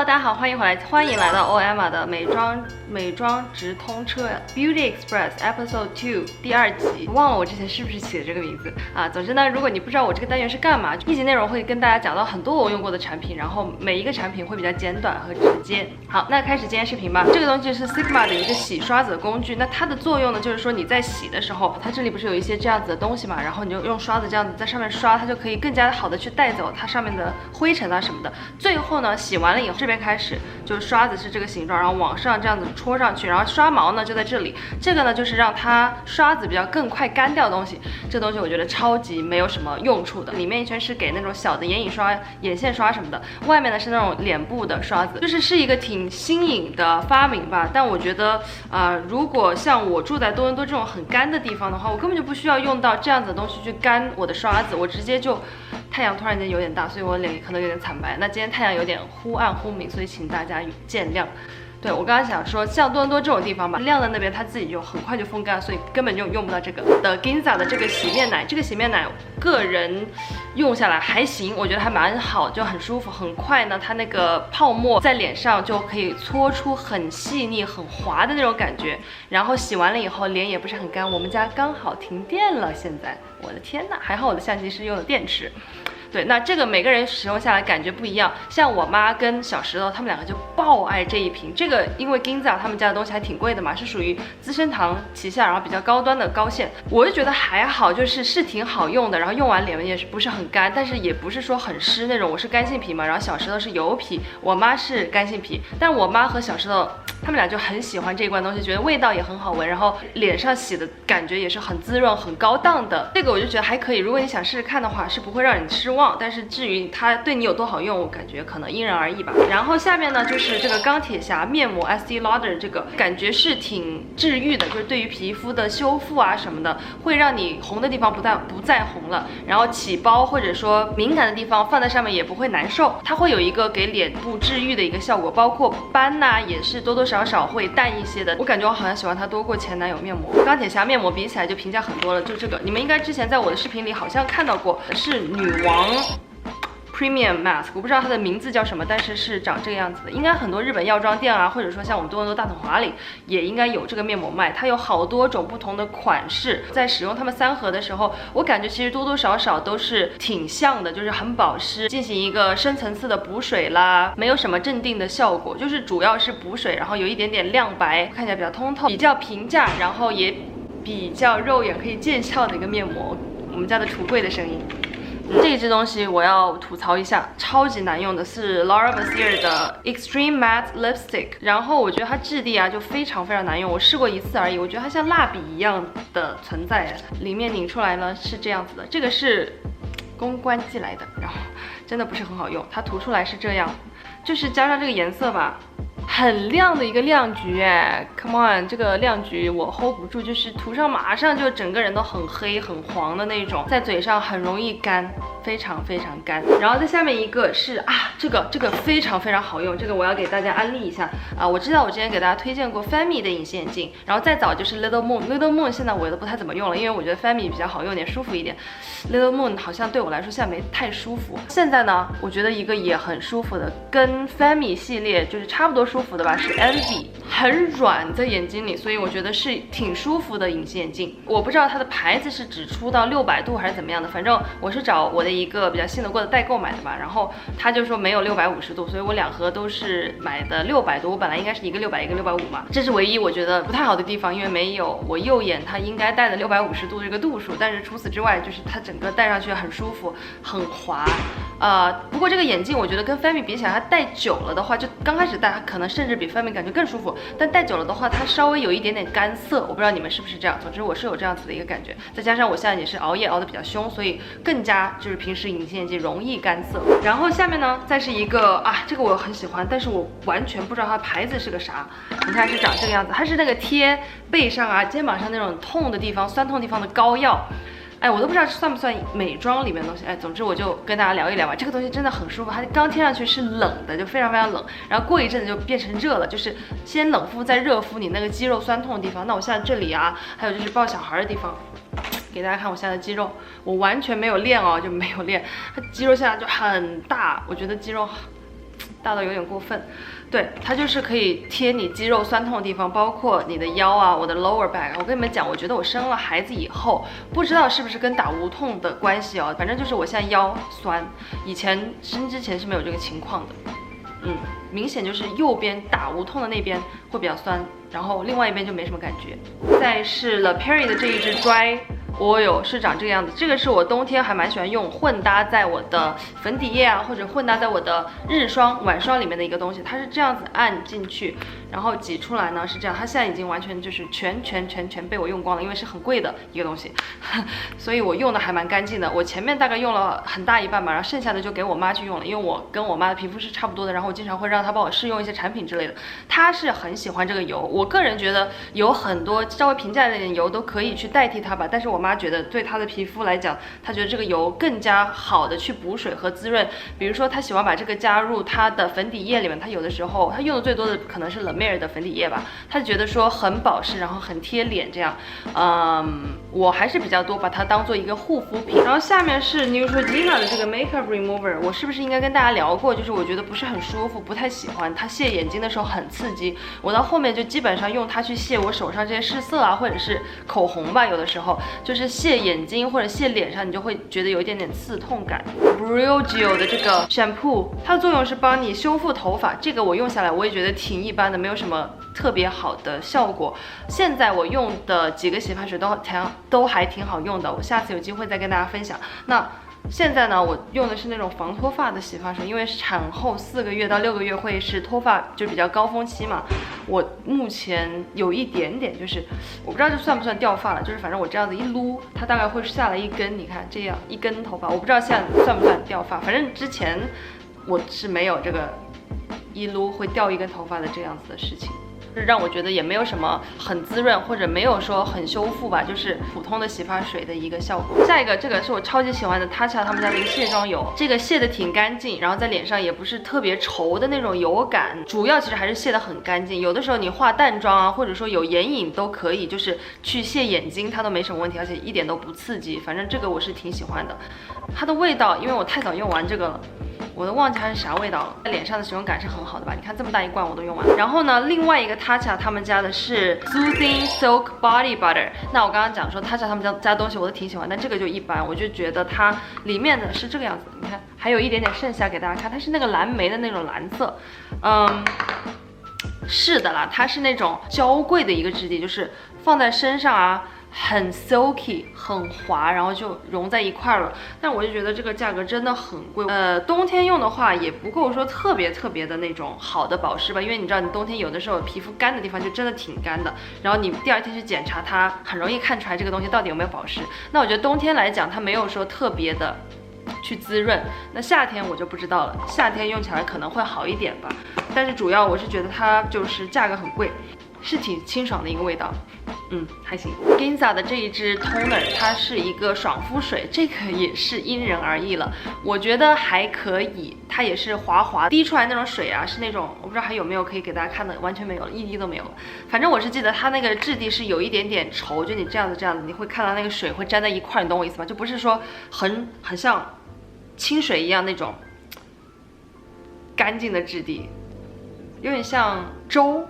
大家好，欢迎来到 OMA 的美妆直通车 Beauty Express Episode 2第2集。忘了我之前是不是起的这个名字啊？总之呢，如果你不知道我这个单元是干嘛，一集内容会跟大家讲到很多我用过的产品，然后每一个产品会比较简短和直接。好，那开始今天视频吧。这个东西是 Sigma 的一个洗刷子的工具，那它的作用呢，就是说你在洗的时候，它这里不是有一些这样子的东西嘛，然后你就用刷子这样子在上面刷，它就可以更加好的去带走它上面的灰尘啊什么的。最后呢，洗完了以后，这边开始就是刷子是这个形状，然后往上这样子戳上去，然后刷毛呢就在这里。这个呢就是让它刷子比较更快干掉的东西。这东西我觉得超级没有什么用处的，里面一圈是给那种小的眼影刷、眼线刷什么的，外面呢是那种脸部的刷子，就是一个挺新颖的发明吧。但我觉得如果像我住在多伦多这种很干的地方的话，我根本就不需要用到这样子的东西去干我的刷子，我直接就太阳突然间有点大，所以我脸可能有点惨白。那今天太阳有点忽暗忽明，所以请大家见谅。对，我刚刚想说，像多伦多这种地方吧，晾在那边它自己就很快就风干，所以根本就用不到这个的 Ginza 的这个洗面奶。这个洗面奶个人用下来还行，我觉得还蛮好，就很舒服，很快呢，它那个泡沫在脸上就可以搓出很细腻、很滑的那种感觉。然后洗完了以后，脸也不是很干。我们家刚好停电了，现在我的天呐，还好我的相机是用的电池。对，那这个每个人使用下来感觉不一样，像我妈跟小石头他们两个就爆爱这一瓶。这个因为 Ginza 他们家的东西还挺贵的嘛，是属于资生堂旗下，然后比较高端的高线，我就觉得还好，是挺好用的，然后用完脸也是不是很干，但是也不是说很湿那种。我是干性皮嘛，然后小石头是油皮，我妈是干性皮，但我妈和小石头他们俩就很喜欢这一罐东西，觉得味道也很好闻，然后脸上洗的感觉也是很滋润、很高档的。这个我就觉得还可以，如果你想试试看的话，是不会让你失望。但是至于它对你有多好用，我感觉可能因人而异吧。然后下面呢就是这个钢铁侠面膜 Estee Lauder， 这个感觉是挺治愈的，就是对于皮肤的修复啊什么的，会让你红的地方不再红了，然后起包或者说敏感的地方放在上面也不会难受。它会有一个给脸部治愈的一个效果，包括斑呐也是多多少少会淡一些的。我感觉我好像喜欢它多过前男友面膜。钢铁侠面膜比起来就平价很多了，就这个你们应该之前在我的视频里好像看到过，是女王Premium Mask， 我不知道它的名字叫什么，但是是长这个样子的。应该很多日本药妆店啊，或者说像我们多伦多大统华里也应该有这个面膜卖。它有好多种不同的款式，在使用它们3盒的时候，我感觉其实多多少少都是挺像的，就是很保湿，进行一个深层次的补水啦，没有什么镇定的效果，就是主要是补水，然后有一点点亮白，看起来比较通透，比较平价，然后也比较肉眼可以见效的一个面膜。我们家的橱柜的声音。这一支东西我要吐槽一下，超级难用的是 Laura Mercier 的 Extreme Matte Lipstick， 然后我觉得它质地啊就非常难用，我试过1次而已，我觉得它像蜡笔一样的存在，里面拧出来呢是这样子的，这个是公关寄来的，然后真的不是很好用，它涂出来是这样，就是加上这个颜色吧，很亮的一个亮橘哎 ，Come on， 这个亮橘我 hold 不住，就是涂上马上就整个人都很黑很黄的那种，在嘴上很容易干，非常干。然后在下面一个是这个非常好用，这个我要给大家安利一下我知道我之前给大家推荐过 Femi 的隐形眼镜，然后再早就是 Little Moon， 现在我都不太怎么用了，因为我觉得 Femi 比较好用点，舒服一点。Little Moon 好像对我来说现在没太舒服。现在呢，我觉得一个也很舒服的，跟 Femi 系列就是差不多舒服的吧，是 Envy， 很软在眼睛里，所以我觉得是挺舒服的隐形眼镜。我不知道它的牌子是只出到600度还是怎么样的，反正我是找我的一个比较信得过的代购买的吧，然后他就说没有650度，所以我2盒都是买的600度，我本来应该是一个600一个650嘛，这是唯一我觉得不太好的地方，因为没有我右眼它应该戴的650度这个度数，但是除此之外就是它整个戴上去很舒服很滑。不过这个眼镜我觉得跟 Femi 比起来，它戴久了的话，就刚开始戴它可能甚至比 Femi 感觉更舒服，但戴久了的话它稍微有一点点干涩，我不知道你们是不是这样，总之我是有这样子的一个感觉，再加上我现在也是熬夜熬得比较凶，所以更加就是平时隐形眼镜容易干涩。然后下面呢再是一个这个我很喜欢，但是我完全不知道它牌子是个啥，你看是长这个样子，它是那个贴背上肩膀上那种痛的地方酸痛地方的膏药。我都不知道算不算美妆里面的东西。总之我就跟大家聊一聊吧。这个东西真的很舒服，它刚贴上去是冷的，就非常冷，然后过一阵子就变成热了，就是先冷敷再热敷你那个肌肉酸痛的地方。那我现在这里还有就是抱小孩的地方，给大家看我现在的肌肉，我完全没有练就没有练，它肌肉现在就很大，我觉得肌肉大到有点过分。对，它就是可以贴你肌肉酸痛的地方，包括你的腰啊，我的 lower back。我跟你们讲，我觉得我生了孩子以后，不知道是不是跟打无痛的关系哦，反正就是我现在腰酸，以前生之前是没有这个情况的。明显就是右边打无痛的那边会比较酸，然后另外一边就没什么感觉。再是 Le Perry 的这一支 Dry Oil 是长这个样子，这个是我冬天还蛮喜欢用，混搭在我的粉底液啊，或者混搭在我的日霜、晚霜里面的一个东西。它是这样子按进去，然后挤出来呢是这样。它现在已经完全就是全被我用光了，因为是很贵的一个东西，所以我用的还蛮干净的。我前面大概用了很大一半吧，然后剩下的就给我妈去用了，因为我跟我妈的皮肤是差不多的，然后我经常会让她帮我试用一些产品之类的。她是很喜欢这个油，我个人觉得有很多稍微平价一点的油都可以去代替它吧，但是我妈觉得对她的皮肤来讲，她觉得这个油更加好的去补水和滋润。比如说她喜欢把这个加入她的粉底液里面，她有的时候她用的最多的可能是 Le Mer 的粉底液吧，她觉得说很保湿，然后很贴脸这样。我还是比较多把它当做一个护肤品。然后下面是 Neutrogena 的这个 Makeup Remover， 我是不是应该跟大家聊过？就是我觉得不是很舒服，不太喜欢它卸眼睛的时候很刺激，我到后面就基本上用它去卸我手上这些试色啊，或者是口红吧，有的时候就是卸眼睛或者卸脸上，你就会觉得有一点点刺痛感。Briogeo 的这个 Shampoo， 它的作用是帮你修复头发，这个我用下来我也觉得挺一般的，没有什么特别好的效果。现在我用的几个洗发水都还挺好用的，我下次有机会再跟大家分享。那现在呢，我用的是那种防脱发的洗发水，因为产后4个月到6个月会是脱发就比较高峰期嘛。我目前有一点点，就是我不知道这算不算掉发了，就是反正我这样子一撸，它大概会下来一根，你看这样一根头发，我不知道现在算不算掉发，反正之前我是没有这个一撸会掉一根头发的这样子的事情。让我觉得也没有什么很滋润，或者没有说很修复吧，就是普通的洗发水的一个效果。下一个，这个是我超级喜欢的 Tatcha 他们家的一个卸妆油，这个卸的挺干净，然后在脸上也不是特别稠的那种油感，主要其实还是卸的很干净。有的时候你化淡妆啊，或者说有眼影都可以，就是去卸眼睛它都没什么问题，而且一点都不刺激。反正这个我是挺喜欢的，它的味道，因为我太早用完这个了。我都忘记它是啥味道了，在脸上的使用感是很好的吧？你看这么大一罐我都用完了。然后呢，另外一个 Tatcha 他们家的是 Soothing Silk Body Butter。那我刚刚讲说 Tatcha 他们家东西我都挺喜欢，但这个就一般，我就觉得它里面的是这个样子。你看，还有一点点剩下给大家看，它是那个蓝莓的那种蓝色，是的啦，它是那种娇贵的一个质地，就是放在身上啊。很 silky 很滑，然后就融在一块了。但我就觉得这个价格真的很贵。冬天用的话也不够说特别的那种好的保湿吧，因为你知道你冬天有的时候皮肤干的地方就真的挺干的，然后你第二天去检查它，很容易看出来这个东西到底有没有保湿。那我觉得冬天来讲它没有说特别的去滋润，那夏天我就不知道了，夏天用起来可能会好一点吧。但是主要我是觉得它就是价格很贵，是挺清爽的一个味道。还行。Ginza 的这一支 toner， 它是一个爽肤水，这个也是因人而异了。我觉得还可以，它也是滑滑滴出来那种水啊，是那种我不知道还有没有可以给大家看的，完全没有了，一滴都没有了。反正我是记得它那个质地是有一点点稠，就你这样子，你会看到那个水会粘在一块，你懂我意思吗？就不是说很像清水一样那种干净的质地，有点像粥。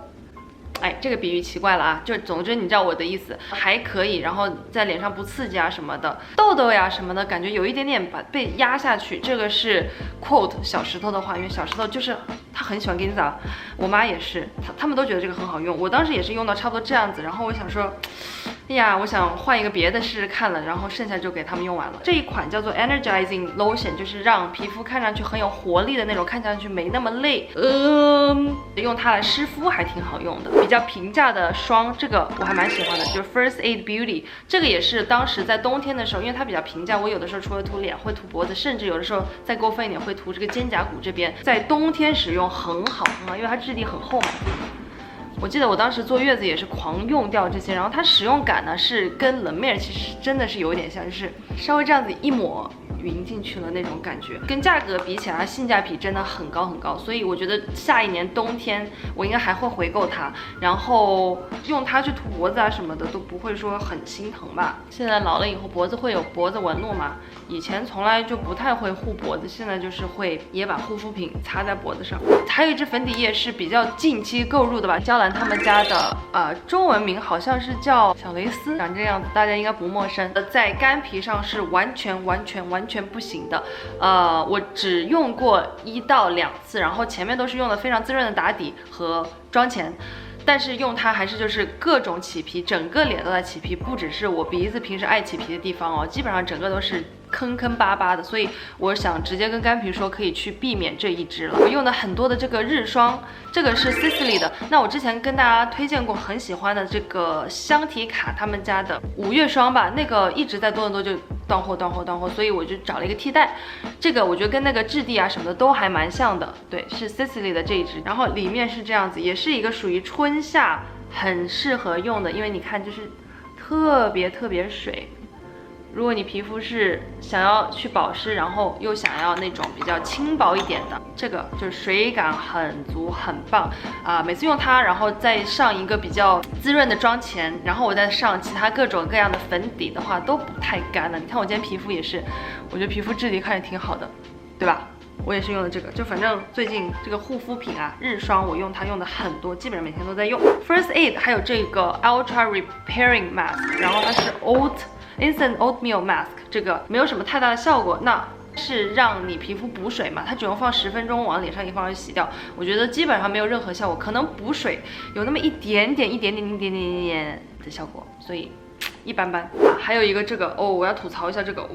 哎，这个比喻奇怪了啊，就总之你知道我的意思，还可以，然后在脸上不刺激啊什么的，痘痘呀什么的，感觉有一点点被压下去。这个是 quote 小石头的话，因为小石头就是他很喜欢 Ginza， 我妈也是，他们都觉得这个很好用。我当时也是用到差不多这样子，然后我想说，哎呀，我想换一个别的试试看了，然后剩下就给他们用完了。这一款叫做 Energizing Lotion， 就是让皮肤看上去很有活力的那种，看上去没那么累。用它来湿敷还挺好用的。比较平价的霜，这个我还蛮喜欢的，就是 First Aid Beauty， 这个也是当时在冬天的时候，因为它比较平价，我有的时候除了涂脸会涂脖子，甚至有的时候再过分一点会涂这个肩胛骨这边，在冬天使用很好，因为它质地很厚嘛。我记得我当时坐月子也是狂用掉这些，然后它使用感呢是跟 Le Mer 其实真的是有点像，就是稍微这样子一抹匀进去了那种感觉，跟价格比起来，它性价比真的很高很高，所以我觉得下一年冬天我应该还会回购它，然后用它去涂脖子啊什么的都不会说很心疼吧。现在老了以后脖子会有脖子纹路嘛，以前从来就不太会护脖子，现在就是会也把护肤品擦在脖子上。还有一支粉底液是比较近期购入的吧，娇兰他们家的，中文名好像是叫小蕾丝，长这样子，大家应该不陌生。在干皮上是完全不行的。我只用过1到2次，然后前面都是用的非常滋润的打底和妆前。但是用它还是就是各种起皮，整个脸都在起皮，不只是我鼻子平时爱起皮的地方哦，基本上整个都是坑坑巴巴的，所以我想直接跟干皮说可以去避免这一支了。我用的很多的这个日霜，这个是 Sisley 的，那我之前跟大家推荐过很喜欢的这个香缇卡他们家的5月霜吧，那个一直在多伦多就断货，所以我就找了一个替代。这个我觉得跟那个质地啊什么的都还蛮像的，对，是 Sisley 的这一支，然后里面是这样子，也是一个属于春夏很适合用的，因为你看就是特别水。如果你皮肤是想要去保湿，然后又想要那种比较轻薄一点的，这个就是水感很足，很棒啊！每次用它，然后再上一个比较滋润的妆前，然后我再上其他各种各样的粉底的话，都不太干了。你看我今天皮肤也是，我觉得皮肤质地看着挺好的，对吧？我也是用的这个，就反正最近这个护肤品啊，日霜我用它用的很多，基本上每天都在用。First Aid 还有这个 Ultra Repairing Mask， 然后它是 Instant Oatmeal Mask， 这个没有什么太大的效果，那是让你皮肤补水嘛，它只用放10分钟往脸上一放就洗掉，我觉得基本上没有任何效果，可能补水有那么一点点的效果，所以一般般。还有一个这个我要吐槽一下这个，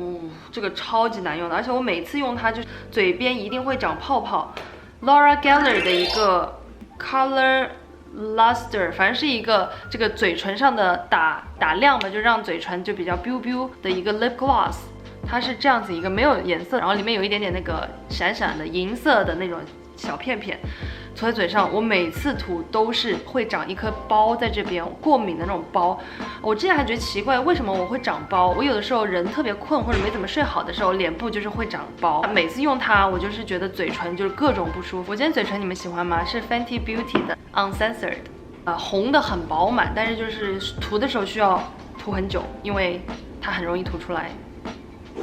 这个超级难用的，而且我每次用它就嘴边一定会长泡泡。Laura Geller 的一个 Color Luster， 反正是一个这个嘴唇上的打亮吧，就让嘴唇就比较 biu 的一个 lip gloss， 它是这样子一个没有颜色，然后里面有一点点那个闪闪的银色的那种小片片，涂在嘴上，我每次涂都是会长一颗包在这边，过敏的那种包。我之前还觉得奇怪，为什么我会长包？我有的时候人特别困或者没怎么睡好的时候，脸部就是会长包。每次用它，我就是觉得嘴唇就是各种不舒服。我今天嘴唇你们喜欢吗？是 Fenty Beauty 的 Uncensored， 红的很饱满，但是就是涂的时候需要涂很久，因为它很容易涂出来。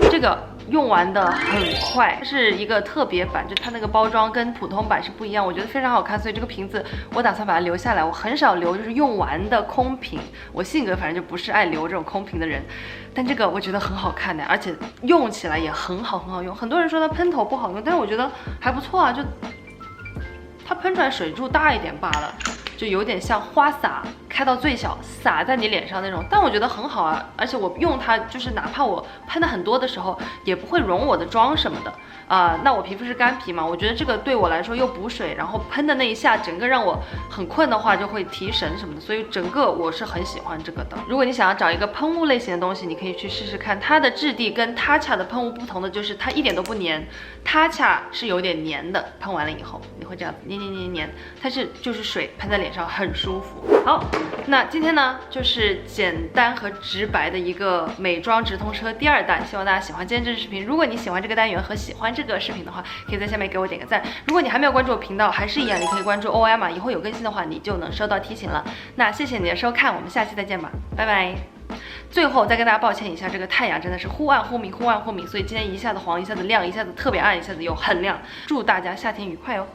这个用完的很快，它是一个特别版，就它那个包装跟普通版是不一样，我觉得非常好看，所以这个瓶子我打算把它留下来。我很少留就是用完的空瓶，我性格反正就不是爱留这种空瓶的人，但这个我觉得很好看的，而且用起来也很好用。很多人说它喷头不好用，但是我觉得还不错啊，就它喷出来水柱大一点罢了。就有点像花洒开到最小洒在你脸上那种，但我觉得很好啊，而且我用它就是哪怕我喷的很多的时候，也不会融我的妆什么的。那我皮肤是干皮嘛，我觉得这个对我来说又补水，然后喷的那一下，整个让我很困的话就会提神什么的，所以整个我是很喜欢这个的。如果你想要找一个喷雾类型的东西，你可以去试试看。它的质地跟 Tatcha 的喷雾不同的就是它一点都不粘，Tatcha 是有点粘的，喷完了以后你会这样子粘，它是就是水喷在脸上很舒服。好，那今天呢就是简单和直白的一个美妆直通车第2弹，希望大家喜欢今天这支视频。如果你喜欢这个单元和喜欢这个视频的话，可以在下面给我点个赞。如果你还没有关注我频道，还是一样，你可以关注 OM 以后有更新的话，你就能收到提醒了。那谢谢你的收看，我们下期再见吧，拜拜。最后再跟大家抱歉一下，这个太阳真的是忽暗忽明，所以今天一下子黄，一下子亮，一下子特别暗，一下子又很亮。祝大家夏天愉快哦。